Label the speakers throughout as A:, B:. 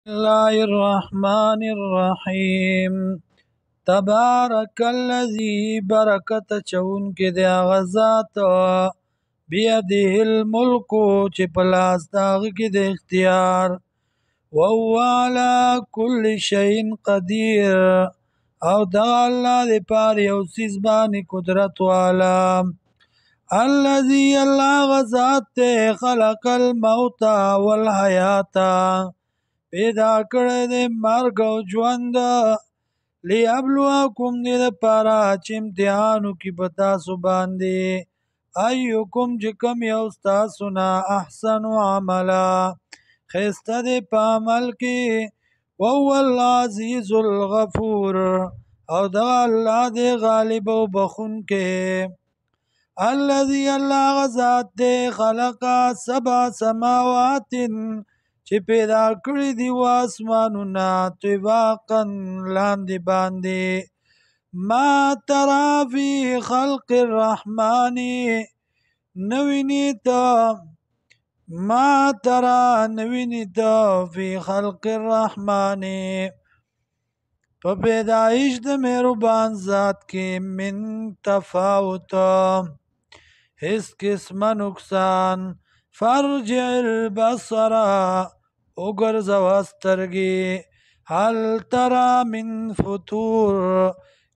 A: الله الرحمن الرحیم. تبارک الذی برکت چون کې دی هغه ذات بیده الملک چې په لاس د هغه کې د اختیار، وهو علی کل شیء قدیر، او دغه الله د پاره یو څیز باندې قدرت والا. الذي الله غزاد ته خلق الموت والحیات، پیدا کړی دی مرګ او ژوند، لیبلوکم دې دپاره چې امتحان وکړي په تاسو باندې، ایکم چې کوم یو ستاسو نه احسن عملا ښایسته دی په عمل کې، وهو العزیز الغفور، او دغه الله دی غالب او بخونکی. الذي الله غزاد دی خلق 7 سماوات چې پیدا کړی دی و اسمانونه طباقا لاندې باندې، ما ترى فی خلق الرحمن نوینی ته، ما ترى نوینی ته فی خلق الرحمن په پیدایش د مهربان ذات کې من تفاوت هیڅ قسمه نقصان. فرجع البصر وګرځوه سترګې، هل ترى من فطور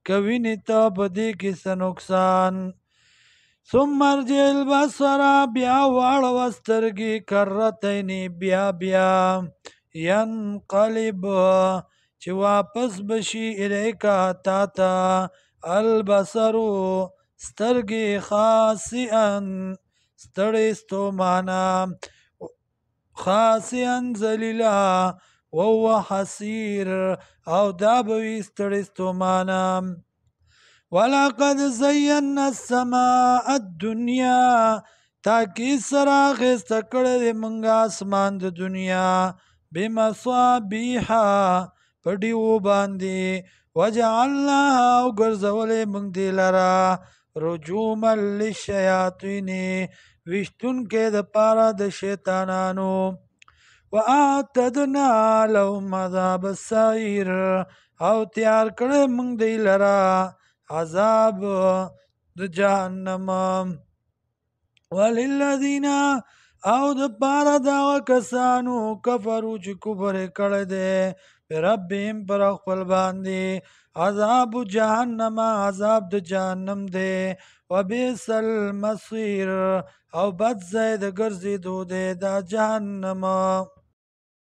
A: کوینې ته په دې کې څه نقصان. ثم ارجع البصر بیا واړوه سترګې کرتین بیا بیا، ینقلب چې واپس بشي الیکا تا ته البصر سترګې خاسئا ستړی ستومانه، خاسئا ذلیلا وهو حسیر او دا به وي ستړی ستومانه. ولقد زینا السماء الدنیا تاکید سره ښایسته کړی دی موږ اسمان د دنیا، بمصابیح په ډیوو باندې، وجعلناها او ګرځولی موږ دې لره رجوما للشیاطین ویشتونکی د پاره د شیطانانو، واعتدنا لهم عذاب السعیر او تیار کړی موږ دی لره عذاب د جهنم. وللذین او د پاره د هغه کسانو کفرو چې کفر یې کړی دی بربهم پر خپل باندې عذاب جهنم عذاب د جهنم دی، وبئس المصیر او بد ځای د ګرځېدو دی دا جهنم.